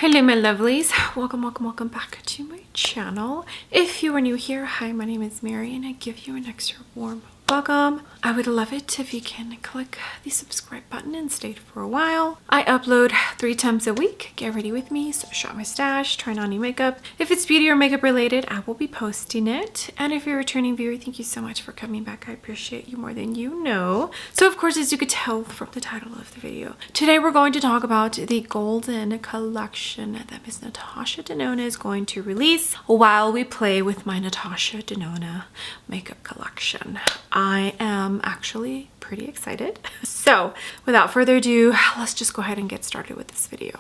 Hello my lovelies, welcome back to my channel. If you are new here, hi, my name is Mary and I give you an extra warm welcome. I would love it if you can click the subscribe button and stay for a while. I upload 3 times a week. Get ready with me, so shop my stash, try on new makeup. If it's beauty or makeup related, I will be posting it. And if you're a returning viewer, thank you so much for coming back. I appreciate you more than you know. So of course, as you could tell from the title of the video, today we're going to talk about the golden collection that Miss Natasha Denona is going to release while we play with my Natasha Denona makeup collection. I am actually pretty excited. So without further ado, let's just go ahead and get started with this video.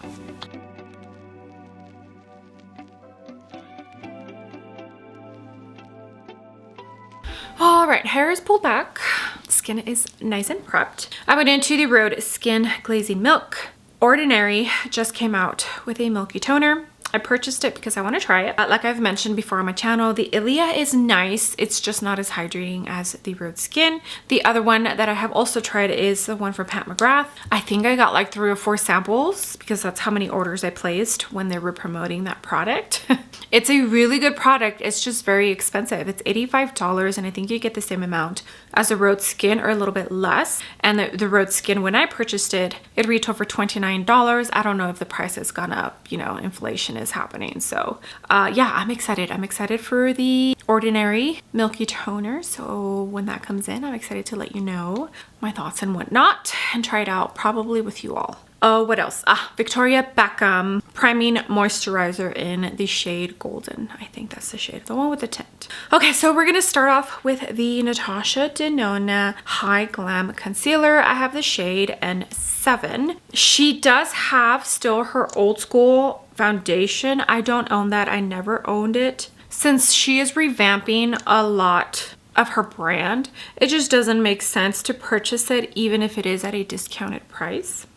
All right, hair is pulled back. Skin is nice and prepped. I went into the Rhode Skin Glazing Milk. Ordinary just came out with a milky toner. I purchased it because I want to try it. Like I've mentioned before on my channel, the Ilia is nice. It's just not as hydrating as the Rhode Skin. The other one that I have also tried is the one from McGrath. I think I got like 3 or 4 samples because that's how many orders I placed when they were promoting that product. It's a really good product. It's just very expensive. It's $85 and I think you get the same amount as the Rhode Skin or a little bit less. And the Rhode Skin, when I purchased it, it retailed for $29. I don't know if the price has gone up, you know, inflation is happening. So yeah, I'm excited. I'm excited for the Ordinary Milky Toner. So when that comes in, I'm excited to let you know my thoughts and whatnot and try it out probably with you all. Oh, what else? Victoria Beckham Priming Moisturizer in the shade Golden. I think that's the shade, the one with the tint. Okay, so we're gonna start off with the Natasha Denona High Glam Concealer. I have the shade N7. She does have still her old school foundation. I don't own that. I never owned it. Since she is revamping a lot of her brand, it just doesn't make sense to purchase it even if it is at a discounted price.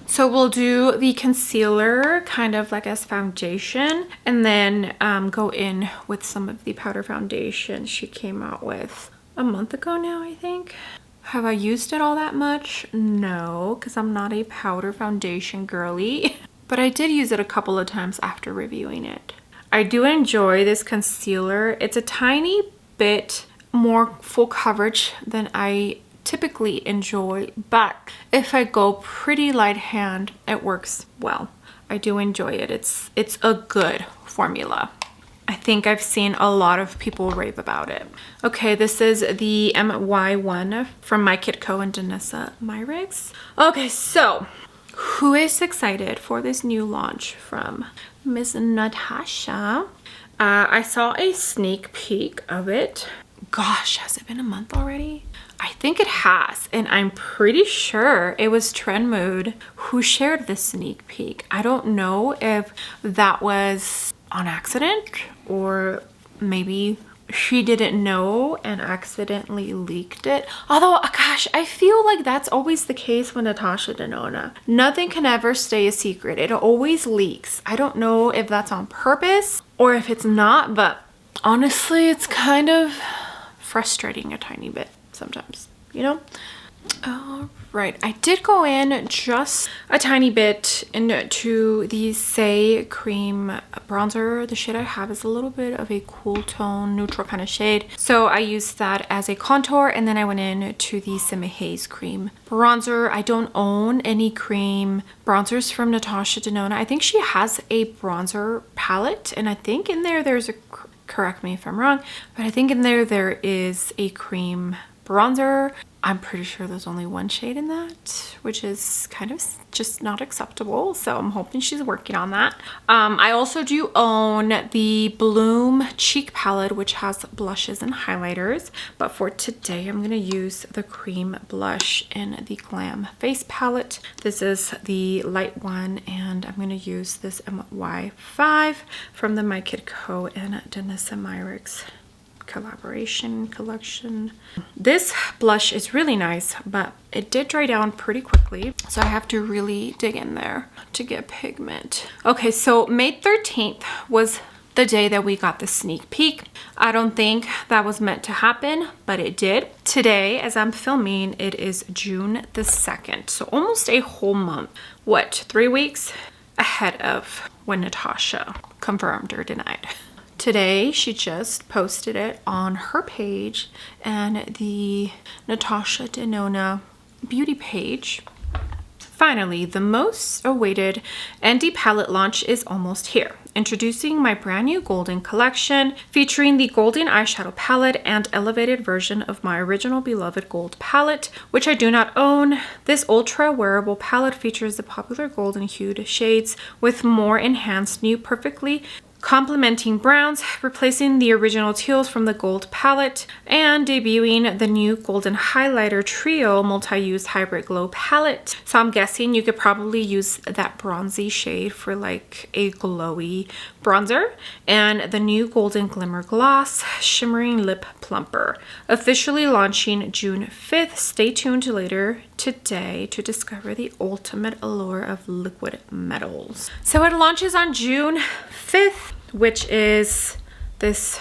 So we'll do the concealer kind of like as foundation and then go in with some of the powder foundation she came out with a month ago now, I think. Have I used it all that much? No, because I'm not a powder foundation girly, but I did use it a couple of times after reviewing it. I do enjoy this concealer. It's a tiny bit more full coverage than I typically enjoy, but if I go pretty light hand, it works well. I do enjoy it. It's a good formula. I think I've seen a lot of people rave about it. Okay, this is the MY1 from My Kid Co and Danessa Myricks. Okay, so who is excited for this new launch from Miss Natasha? I saw a sneak peek of it. Gosh, has it been a month already? I think it has, and I'm pretty sure it was Trend Mood who shared the sneak peek. I don't know if that was on accident or maybe she didn't know and accidentally leaked it. Although, gosh, I feel like that's always the case with Natasha Denona. Nothing can ever stay a secret. It always leaks. I don't know if that's on purpose or if it's not, but honestly, it's kind of frustrating a tiny bit sometimes, you know? All right, I did go in just a tiny bit into the Say Cream bronzer. The shade I have is a little bit of a cool tone, neutral kind of shade. So I used that as a contour, and then I went in to the Semi Haze Cream bronzer. I don't own any cream bronzers from Natasha Denona. I think she has a bronzer palette, and I think in there's a, correct me if I'm wrong, but I think in there is a cream bronzer. I'm pretty sure there's only one shade in that, which is kind of just not acceptable. So I'm hoping she's working on that. I also do own the Bloom Cheek Palette, which has blushes and highlighters. But for today, I'm going to use the cream blush in the Glam Face Palette. This is the light one, and I'm going to use this MY5 from the My Kid Co and Danessa Myricks collaboration collection. This blush is really nice, but it did dry down pretty quickly, so I have to really dig in there to get pigment. Okay, so May 13th was the day that we got the sneak peek. I don't think that was meant to happen, but it did. Today, as I'm filming, it is June the 2nd, so almost a whole month. What, 3 weeks ahead of when Natasha confirmed or denied. Today, she just posted it on her page and the Natasha Denona beauty page. Finally, the most awaited ND palette launch is almost here. Introducing my brand new golden collection featuring the golden eyeshadow palette and elevated version of my original beloved gold palette, which I do not own. This ultra wearable palette features the popular golden hued shades with more enhanced new perfectly complementing browns, replacing the original teals from the gold palette, and debuting the new golden highlighter trio multi-use hybrid glow palette. So I'm guessing you could probably use that bronzy shade for like a glowy bronzer, and the new golden glimmer gloss shimmering lip plumper, officially launching June 5th. Stay tuned to later today to discover the ultimate allure of liquid metals. So it launches on June 5th, which is this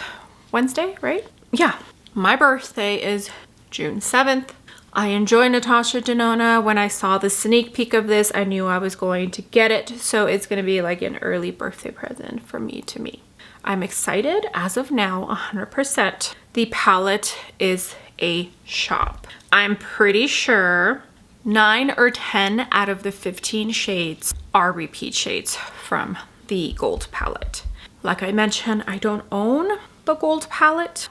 Wednesday, right? Yeah, my birthday is June 7th. I enjoy Natasha Denona. When I saw the sneak peek of this, I knew I was going to get it. So it's going to be like an early birthday present from me to me. I'm excited as of now, 100%. The palette is a shop. I'm pretty sure 9 or 10 out of the 15 shades are repeat shades from the gold palette. Like I mentioned, I don't own the gold palette.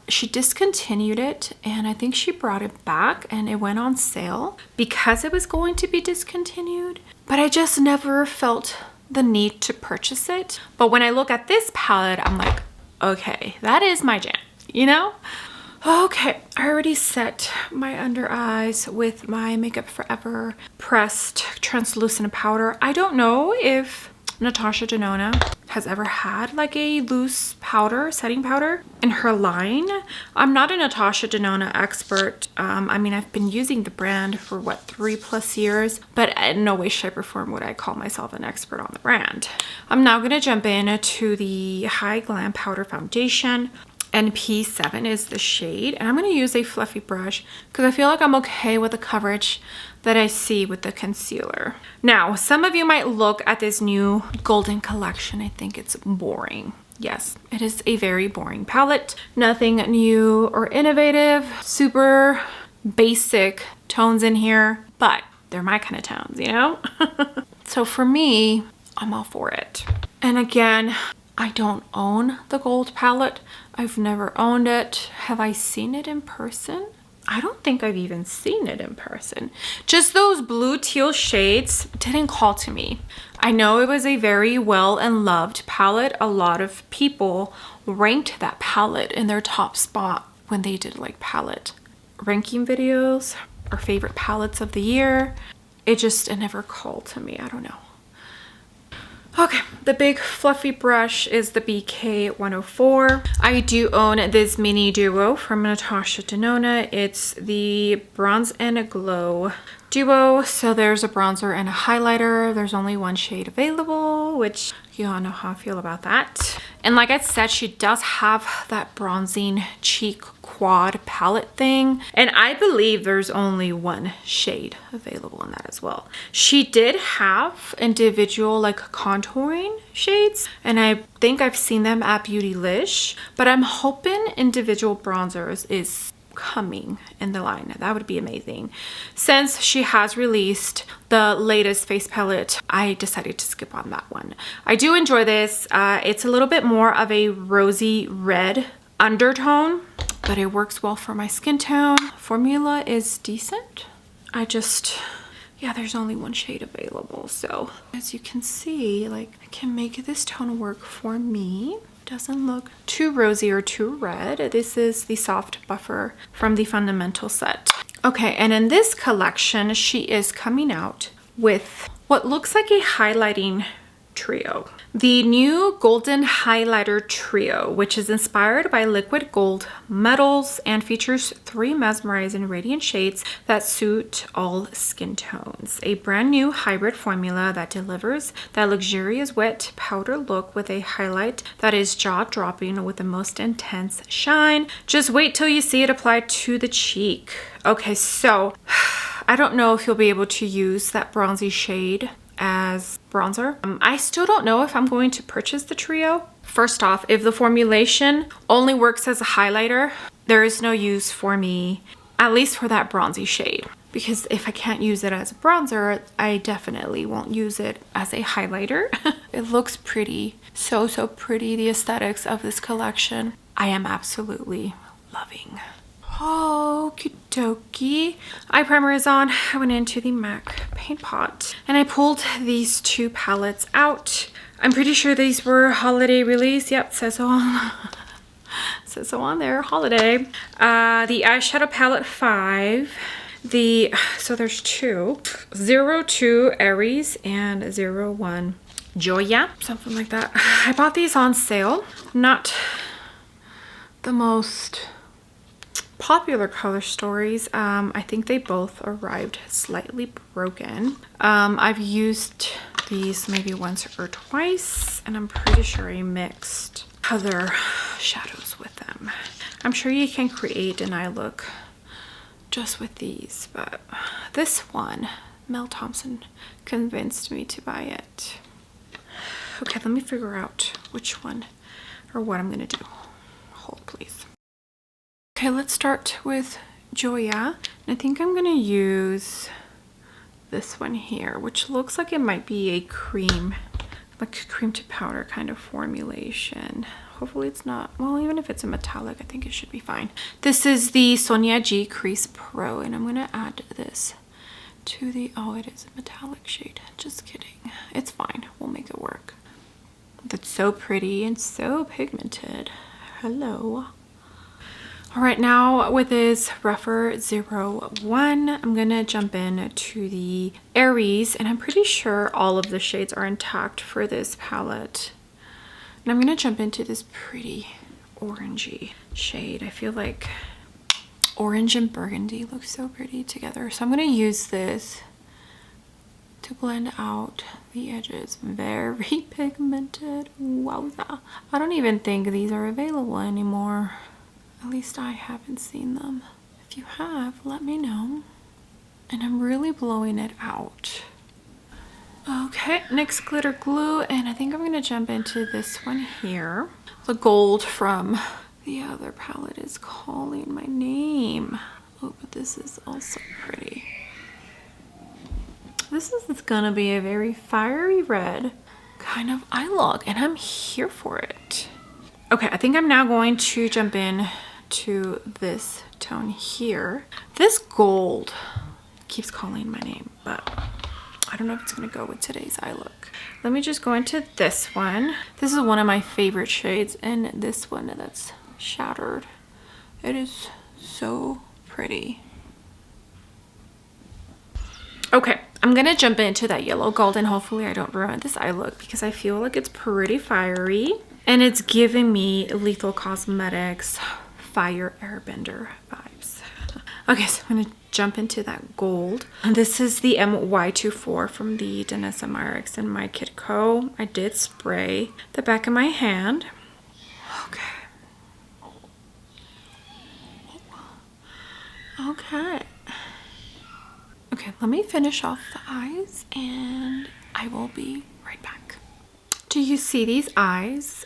She discontinued it, and I think she brought it back and it went on sale because it was going to be discontinued, but I just never felt the need to purchase it. But when I look at this palette, I'm like, okay, that is my jam, you know? Okay, I already set my under eyes with my Makeup Forever pressed translucent powder. I don't know if Natasha Denona has ever had like a loose powder, setting powder in her line. I'm not a Natasha Denona expert. I mean, I've been using the brand for what, 3+ years, but in no way, shape, or form would I call myself an expert on the brand. I'm now gonna jump into the High Glam Powder Foundation. NP7 is the shade, and I'm going to use a fluffy brush because I feel like I'm okay with the coverage that I see with the concealer. Now, some of you might look at this new golden collection and think it's boring. Yes, it is a very boring palette. Nothing new or innovative, super basic tones in here, but they're my kind of tones, you know? So for me, I'm all for it. And again, I don't own the gold palette. I've never owned it. Have I seen it in person? I don't think I've even seen it in person. Just those blue teal shades didn't call to me. I know it was a very well and loved palette. A lot of people ranked that palette in their top spot when they did like palette ranking videos or favorite palettes of the year. It never called to me. I don't know. Okay, the big fluffy brush is the BK104. I do own this mini duo from Natasha Denona. It's the Bronze and Glow duo. So there's a bronzer and a highlighter. There's only one shade available, which you all know how I feel about that. And like I said, she does have that bronzing cheek quad palette thing, and I believe there's only one shade available in that as well. She did have individual like contouring shades, and I think I've seen them at Beautylish, but I'm hoping individual bronzers is coming in the line. That would be amazing. Since she has released the latest face palette, I decided to skip on that one. I do enjoy this. It's a little bit more of a rosy red undertone, but it works well for my skin tone. Formula is decent. Yeah, there's only one shade available. So as you can see, like I can make this tone work for me. Doesn't look too rosy or too red. This is the soft buffer from the Fundamental set. Okay, and in this collection, she is coming out with what looks like a highlighting trio. The new Golden Highlighter Trio, which is inspired by liquid gold metals and features 3 mesmerizing radiant shades that suit all skin tones. A brand new hybrid formula that delivers that luxurious wet powder look with a highlight that is jaw-dropping with the most intense shine. Just wait till you see it applied to the cheek. Okay, so I don't know if you'll be able to use that bronzy shade as bronzer. I still don't know if I'm going to purchase the trio. First off, if the formulation only works as a highlighter, there is no use for me, at least for that bronzy shade. Because if I can't use it as a bronzer, I definitely won't use it as a highlighter. It looks pretty. So pretty. The aesthetics of this collection, I am absolutely loving. Okie dokie. Eye primer is on. I went into the MAC paint pot and I pulled these two palettes out. I'm pretty sure these were holiday release. Yep, says so on. Says so on there, holiday. The eyeshadow palette 5. So there's two. 02 Aries and 01 Joya, something like that. I bought these on sale. Not the most popular color stories. I think they both arrived slightly broken. I've used these maybe once or twice, and I'm pretty sure I mixed other shadows with them. I'm sure you can create an eye look just with these, but this one, Mel Thompson convinced me to buy it. Okay, let me figure out which one or what I'm gonna do. Hold, please. Okay, let's start with Joya. I think I'm gonna use this one here, which looks like it might be a cream, like a cream to powder kind of formulation. Hopefully it's not, well, even if it's a metallic, I think it should be fine. This is the Sonia G Crease Pro, and I'm gonna add this to the, oh, it is a metallic shade. Just kidding. It's fine, we'll make it work. That's so pretty and so pigmented. Hello. All right, now with this rougher 01, I'm gonna jump in to the Aries, and I'm pretty sure all of the shades are intact for this palette. And I'm gonna jump into this pretty orangey shade. I feel like orange and burgundy look so pretty together. So I'm gonna use this to blend out the edges. Very pigmented. Wowza. I don't even think these are available anymore. At least I haven't seen them. If you have, let me know. And I'm really blowing it out. Okay, NYX glitter glue, and I think I'm gonna jump into this one here. The gold from the other palette is calling my name. Oh, but this is also pretty. This is gonna be a very fiery red kind of eye look, and I'm here for it. Okay, I think I'm now going to jump in to this tone here. This gold keeps calling my name, but I don't know if it's gonna go with today's eye look. Let me just go into this one. This is one of my favorite shades, and this one that's shattered. It is so pretty. Okay, I'm gonna jump into that yellow gold, and hopefully I don't ruin this eye look because I feel like it's pretty fiery, and it's giving me Lethal Cosmetics Fire Airbender vibes. Okay, so I'm gonna jump into that gold. And this is the MY24 from the Danessa Myricks and My Kid Co. I did spray the back of my hand. Okay. Okay. Okay, let me finish off the eyes and I will be right back. Do you see these eyes?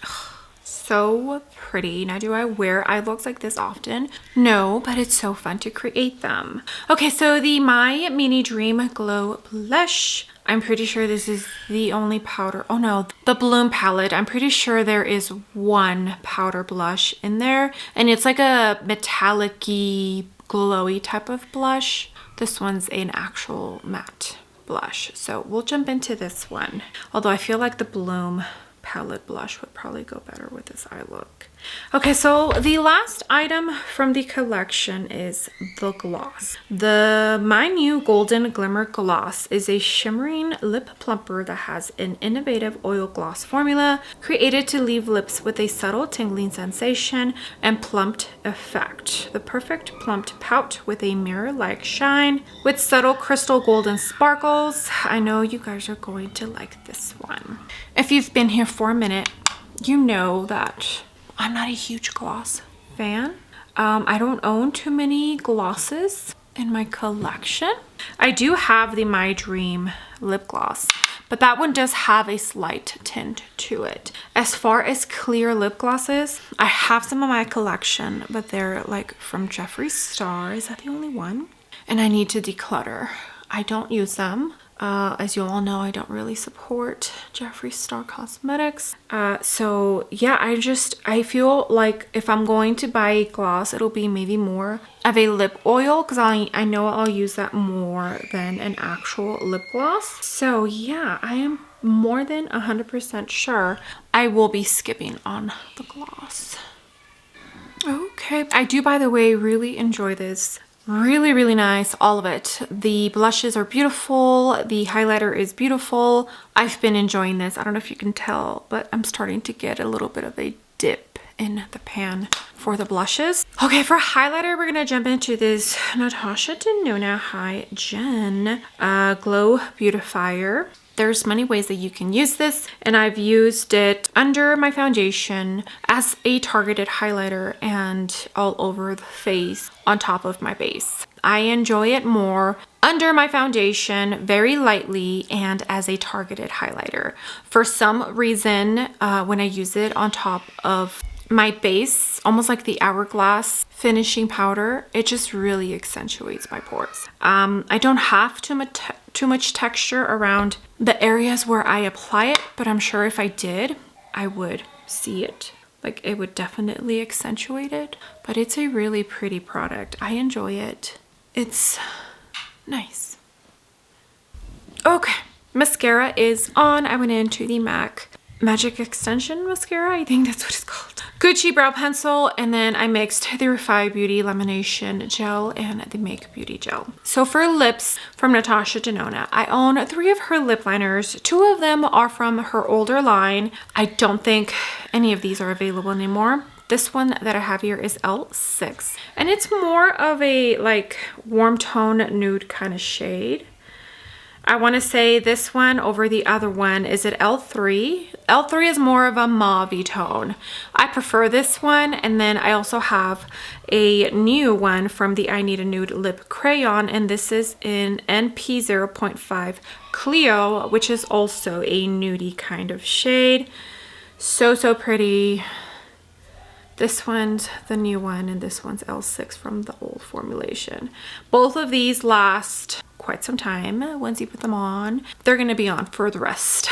So pretty. Now, do I wear eye looks like this often? No, but it's so fun to create them. Okay, so the My Mini Dream Glow Blush. I'm pretty sure this is the only powder. Oh no, the Bloom palette. I'm pretty sure there is one powder blush in there, and it's like a metallic-y, glowy type of blush. This one's an actual matte blush, so we'll jump into this one. Although I feel like the Bloom palette blush would probably go better with this eye look. Okay, so the last item from the collection is the gloss. My New Golden Glimmer Gloss is a shimmering lip plumper that has an innovative oil gloss formula created to leave lips with a subtle tingling sensation and plumped effect. The perfect plumped pout with a mirror-like shine with subtle crystal golden sparkles. I know you guys are going to like this one. If you've been here for a minute, you know that I'm not a huge gloss fan. I don't own too many glosses in my collection. I do have the My Dream lip gloss, but that one does have a slight tint to it. As far as clear lip glosses, I have some of my collection, but they're like from Jeffree Star. Is that the only one? And I need to declutter. I don't use them. As you all know, I don't really support Jeffree Star Cosmetics. So yeah, I feel like if I'm going to buy a gloss, it'll be maybe more of a lip oil, because I know I'll use that more than an actual lip gloss. So yeah, I am more than 100% sure I will be skipping on the gloss. Okay, I do, by the way, really enjoy this. Really nice, all of it. The blushes are beautiful, the highlighter is beautiful. I've been enjoying this. I don't know if you can tell, but I'm starting to get a little bit of a dip in the pan for the blushes. Okay, for highlighter, we're gonna jump into this Natasha Denona High Gen Glow Beautifier. There's many ways that you can use this, and I've used it under my foundation as a targeted highlighter and all over the face on top of my base. I enjoy it more under my foundation, very lightly, and as a targeted highlighter. For some reason, when I use it on top of my base, almost like the Hourglass finishing powder, it just really accentuates my pores. I don't have too much texture around the areas where I apply it, but I'm sure if I did, I would see it. Like, it would definitely accentuate it. But it's a really pretty product. I enjoy it. It's nice. Okay, mascara is on. I went into the MAC Magic Extension Mascara. I think that's what it's called. Gucci brow pencil, and then I mixed the Refy Beauty Lamination Gel and the Make Beauty Gel. So for lips from Natasha Denona, I own 3 of her lip liners. 2 of them are from her older line. I don't think any of these are available anymore. This one that I have here is L6, and it's more of a like warm tone nude kind of shade. I want to say this one over the other one is at L3. L3 is more of a mauve tone. I prefer this one, and then I also have a new one from the I Need a Nude Lip Crayon, and this is in NP 0.5 Clio, which is also a nudie kind of shade. So pretty. This one's the new one, and this one's L6 from the old formulation. Both of these last quite some time. Once you put them on, they're gonna be on for the rest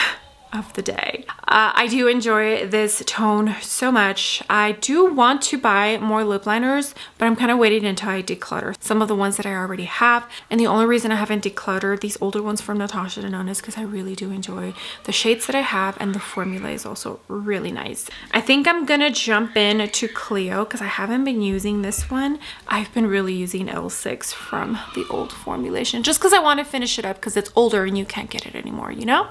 of the day. I do enjoy this tone so much. I do want to buy more lip liners, but I'm kind of waiting until I declutter some of the ones that I already have. And the only reason I haven't decluttered these older ones from Natasha Denona is because I really do enjoy the shades that I have, and the formula is also really nice. I think I'm gonna jump in to Clio because I haven't been using this one. I've been really using L6 from the old formulation just because I want to finish it up because it's older and you can't get it anymore, you know?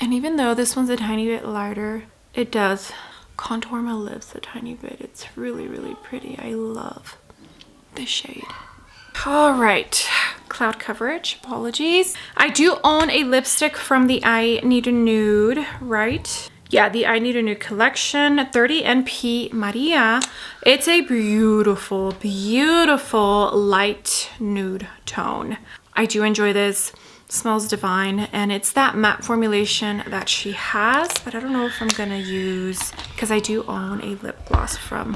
And even though this one's a tiny bit lighter, it does contour my lips a tiny bit. It's really pretty. I love this shade. All right, cloud coverage, apologies. I do own a lipstick from the I Need a Nude, right? Yeah, the I Need a Nude collection, 30 NP Maria. It's a beautiful light nude tone. I do enjoy this. Smells divine, and it's that matte formulation that she has, but I don't know if I'm gonna use, because I do own a lip gloss from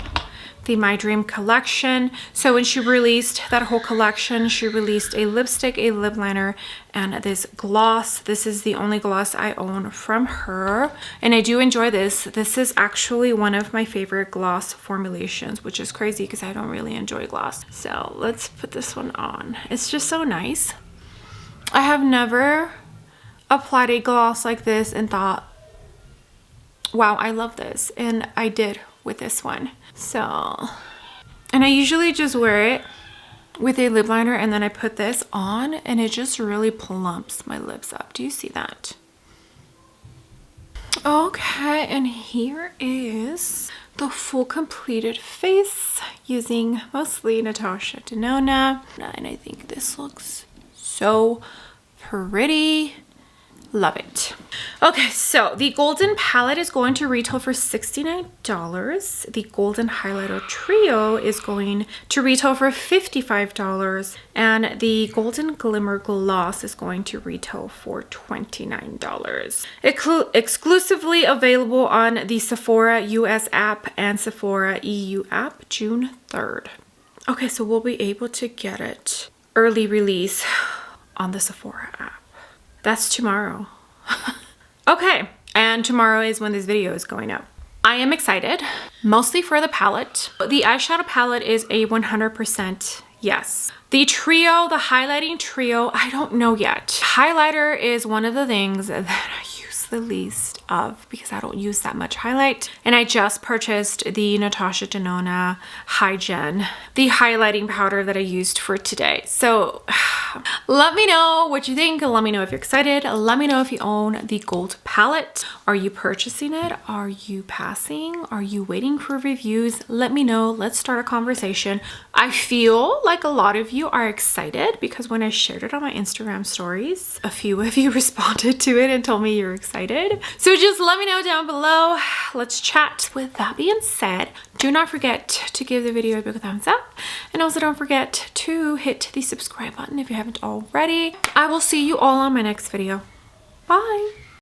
the My Dream collection. So when she released that whole collection, she released a lipstick, a lip liner, and this gloss. This is the only gloss I own from her, and I do enjoy this. This is actually one of my favorite gloss formulations, which is crazy because I don't really enjoy gloss. So let's put this one on. It's just so nice. I have never applied a gloss like this and thought, wow, I love this. And I did with this one. So, and I usually just wear it with a lip liner, and then I put this on, and it just really plumps my lips up. Do you see that? Okay, and here is the full completed face using mostly Natasha Denona. And I think this looks so pretty. love it. Okay, so the golden palette is going to retail for $69. The golden highlighter trio is going to retail for $55. And the golden glimmer gloss is going to retail for $29. Exclusively available on the Sephora US app and Sephora EU app June 3rd. Okay, so we'll be able to get it early release on the Sephora app. That's tomorrow. Okay, and tomorrow is when this video is going up. I am excited, mostly for the palette. The eyeshadow palette is a 100% yes. The trio, the highlighting trio, I don't know yet. Highlighter is one of the things that I use the least of because I don't use that much highlight. And I just purchased the Natasha Denona High Gen, the highlighting powder that I used for today. So let me know what you think. Let me know if you're excited. Let me know if you own the gold palette. Are you purchasing it? Are you passing? Are you waiting for reviews? Let me know. Let's start a conversation. I feel like a lot of you are excited because when I shared it on my Instagram stories, a few of you responded to it and told me you're excited. So just let me know down below. Let's chat. With that being said, do not forget to give the video a big thumbs up. And also don't forget to hit the subscribe button if you haven't already. I will see you all on my next video. Bye.